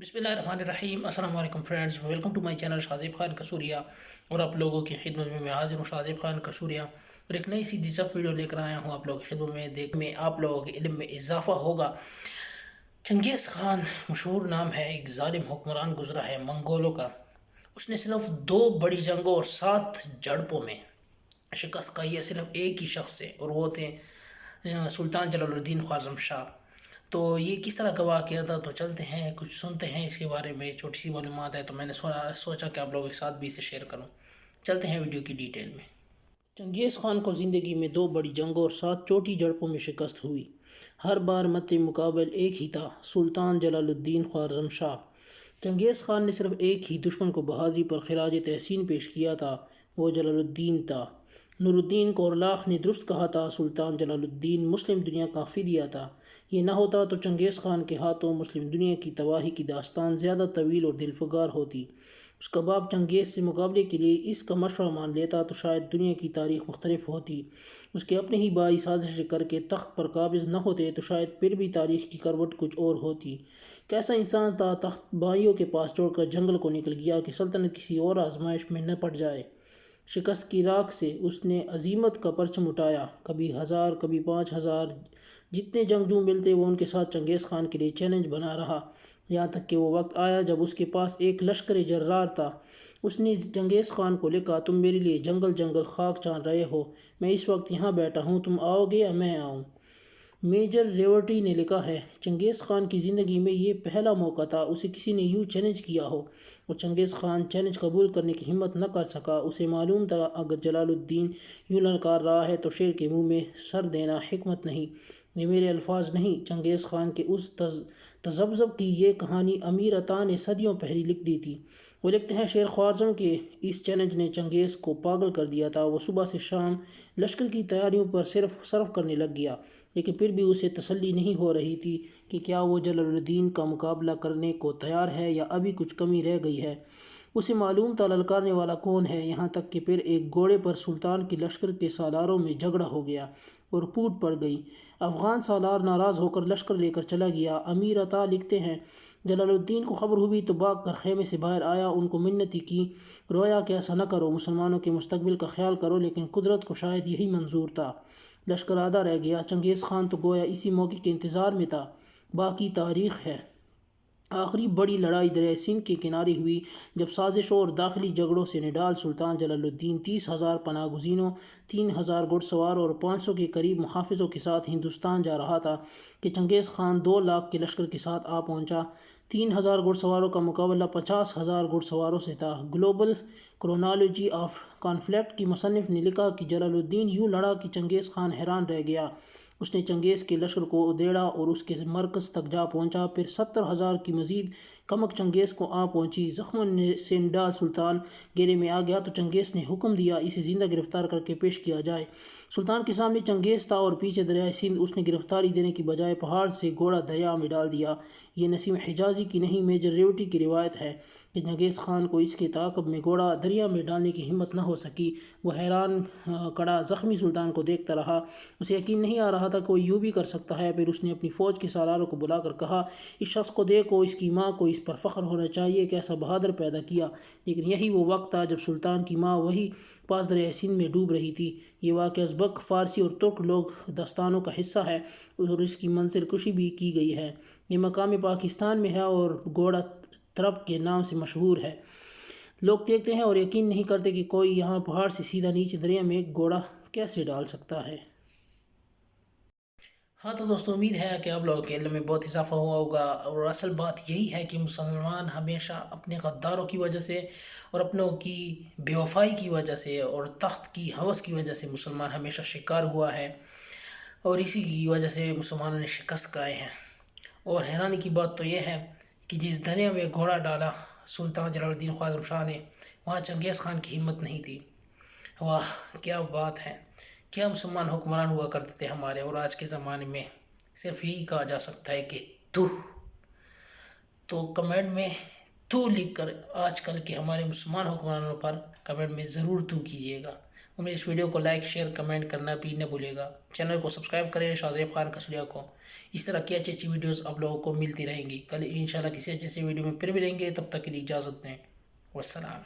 بسم اللہ الرحمن الرحیم۔ السلام علیکم friends, welcome to my channel Shazeb Khan Qasuria, اور آپ لوگوں کی خدمت میں حاضر ہوں شاذب خان قصوریہ، اور ایک نئی سی دلچسپ ویڈیو لے کر آیا ہوں آپ لوگوں کی خدمت میں آپ لوگوں کے علم میں اضافہ ہوگا۔ چنگیز خان مشہور نام ہے، ایک ظالم حکمران گزرا ہے منگولوں کا۔ اس نے صرف 2 بڑی جنگوں اور 7 جھڑپوں میں شکست کھائی ہے، صرف ایک ہی شخص سے، اور وہ تھے سلطان جلال الدین خوارزم شاہ۔ تو یہ کس طرح کا واقعہ تھا، تو چلتے ہیں کچھ سنتے ہیں اس کے بارے میں۔ چھوٹی سی معلومات ہے تو میں نے سوچا کہ آپ لوگوں کے ساتھ بھی اسے شیئر کروں۔ چلتے ہیں ویڈیو کی ڈیٹیل میں۔ چنگیز خان کو زندگی میں 2 بڑی جنگوں اور 7 چھوٹی جھڑپوں میں شکست ہوئی۔ ہر بار مد مقابل ایک ہی تھا، سلطان جلال الدین خوارزم شاہ۔ چنگیز خان نے صرف ایک ہی دشمن کو بہادری پر خراج تحسین پیش کیا تھا، وہ جلال الدین تھا۔ نور الدین کورلاخ نے درست کہا تھا، سلطان جلال الدین مسلم دنیا کا فدیہ تھا۔ یہ نہ ہوتا تو چنگیز خان کے ہاتھوں مسلم دنیا کی تباہی کی داستان زیادہ طویل اور دلفگار ہوتی۔ اس کا باپ چنگیز سے مقابلے کے لیے اس کا مشورہ مان لیتا تو شاید دنیا کی تاریخ مختلف ہوتی۔ اس کے اپنے ہی بھائی سازش کر کے تخت پر قابض نہ ہوتے تو شاید پھر بھی تاریخ کی کروٹ کچھ اور ہوتی۔ کیسا انسان تھا، تخت بھائیوں کے پاس چھوڑ کر جنگل کو نکل گیا کہ سلطنت کسی اور آزمائش میں نہ پڑ جائے۔ شکست کی راکھ سے اس نے عزیمت کا پرچم اٹھایا، کبھی 1000 کبھی 5000، جتنے جنگجو ملتے وہ ان کے ساتھ چنگیز خان کے لیے چیلنج بنا رہا، یہاں تک کہ وہ وقت آیا جب اس کے پاس ایک لشکر جرار تھا۔ اس نے چنگیز خان کو لکھا، تم میرے لیے جنگل جنگل خاک چھان رہے ہو، میں اس وقت یہاں بیٹھا ہوں، تم آؤ گے یا میں آؤں؟ میجر ریورٹی نے لکھا ہے، چنگیز خان کی زندگی میں یہ پہلا موقع تھا اسے کسی نے یوں چیلنج کیا ہو، اور چنگیز خان چیلنج قبول کرنے کی ہمت نہ کر سکا۔ اسے معلوم تھا اگر جلال الدین یوں للکار رہا ہے تو شیر کے منہ میں سر دینا حکمت نہیں۔ یہ میرے الفاظ نہیں، چنگیز خان کے اس تذبذب کی یہ کہانی امیر عطا نے صدیوں پہلے لکھ دی تھی۔ وہ لکھتے ہیں، شیر خوارزم کے اس چیلنج نے چنگیز کو پاگل کر دیا تھا۔ وہ صبح سے شام لشکر کی تیاریوں پر صرف کرنے لگ گیا، لیکن پھر بھی اسے تسلی نہیں ہو رہی تھی کہ کیا وہ جلال الدین کا مقابلہ کرنے کو تیار ہے یا ابھی کچھ کمی رہ گئی ہے۔ اسے معلوم تھا للکارنے والا کون ہے، یہاں تک کہ پھر ایک گھوڑے پر سلطان کے لشکر کے سالاروں میں جھگڑا ہو گیا اور پھوٹ پڑ گئی۔ افغان سالار ناراض ہو کر لشکر لے کر چلا گیا۔ امیر عطا لکھتے ہیں، جلال الدین کو خبر ہوئی تو بھاگ کر خیمے سے باہر آیا، ان کو منتیں کی، رویا کہ ایسا نہ کرو، مسلمانوں کے مستقبل کا خیال کرو، لیکن قدرت کو شاید یہی منظور تھا۔ لشکر آدھا رہ گیا۔ چنگیز خان تو گویا اسی موقع کے انتظار میں تھا۔ باقی تاریخ ہے۔ آخری بڑی لڑائی دریائے سندھ کے کنارے ہوئی، جب سازشوں اور داخلی جھگڑوں سے نڈال سلطان جلال الدین 30,000 پناہ گزینوں، 3,000 گھڑ سواروں اور 500 کے قریب محافظوں کے ساتھ ہندوستان جا رہا تھا کہ چنگیز خان 2 لاکھ کے لشکر کے ساتھ آ پہنچا۔ 3,000 گھڑ سواروں کا مقابلہ 50,000 گھڑ سواروں سے تھا۔ گلوبل کرونالوجی آف کانفلکٹ کی مصنف نے لکھا کہ جلال الدین یوں لڑا کہ چنگیز خان حیران رہ گیا۔ اس نے چنگیز کے لشکر کو ادھیڑا اور اس کے مرکز تک جا پہنچا، پھر 70,000 کی مزید کمک چنگیز کو آ پہنچی۔ زخموں سے نڈال سلطان گھیرے میں آ گیا تو چنگیز نے حکم دیا اسے زندہ گرفتار کر کے پیش کیا جائے۔ سلطان کے سامنے چنگیز تھا اور پیچھے دریائے سندھ۔ اس نے گرفتاری دینے کی بجائے پہاڑ سے گھوڑا دریا میں ڈال دیا۔ یہ نسیم حجازی کی نہیں، میجر ریوٹی کی روایت ہے کہ چنگیز خان کو اس کے تعاقب میں گھوڑا دریا میں ڈالنے کی ہمت نہ ہو سکی۔ وہ حیران کھڑا زخمی سلطان کو دیکھتا رہا، اسے یقین نہیں آ رہا تھا کہ وہ یوں بھی کر سکتا ہے۔ پھر اس نے اپنی فوج کے سالاروں کو بلا کر کہا، اس شخص کو دیکھو، اس کی ماں کو اس پر فخر ہونا چاہیے کہ ایسا بہادر پیدا کیا۔ لیکن یہی وہ وقت تھا جب سلطان کی ماں وہی پاس دریائے سندھ میں ڈوب رہی تھی۔ یہ واقعہ ازبک، فارسی اور ترک لوک داستانوں کا حصہ ہے اور اس کی منظر کشی بھی کی گئی ہے۔ یہ مقام پاکستان میں ہے اور گھوڑا ترپ کے نام سے مشہور ہے۔ لوگ دیکھتے ہیں اور یقین نہیں کرتے کہ کوئی یہاں پہاڑ سے سیدھا نیچے دریا میں گھوڑا کیسے ڈال سکتا ہے۔ ہاں تو دوستو، امید ہے کہ آپ لوگوں کے علم میں بہت اضافہ ہوا ہوگا، اور اصل بات یہی ہے کہ مسلمان ہمیشہ اپنے غداروں کی وجہ سے اور اپنوں کی بے وفائی کی وجہ سے اور تخت کی ہوس کی وجہ سے مسلمان ہمیشہ شکار ہوا ہے، اور اسی کی وجہ سے مسلمانوں نے شکست کھائے ہیں۔ اور حیرانی کی بات تو یہ ہے کہ جس دریا میں گھوڑا ڈالا سلطان جلال الدین خوارزم شاہ نے، وہاں چنگیز خان کی ہمت نہیں تھی۔ واہ کیا بات ہے، کیا مسلمان حکمران ہوا کرتے تھے ہمارے، اور آج کے زمانے میں صرف یہی کہا جا سکتا ہے کہ تو کمنٹ میں لکھ کر آج کل کے ہمارے مسلمان حکمرانوں پر کمنٹ میں ضرور کیجیے گا۔ ہمیں اس ویڈیو کو لائک شیئر کمنٹ کرنا بھی نہ بھولے گا. چینل کو سبسکرائب کریں شاہزیب خان کسوریا کو. اس طرح کی اچھی اچھی ویڈیوز آپ لوگوں کو ملتی رہیں گی. کل انشاءاللہ کسی اچھے سے ویڈیو میں پھر ملیں گے. تب تک کے لیے اجازت دیں. والسلام.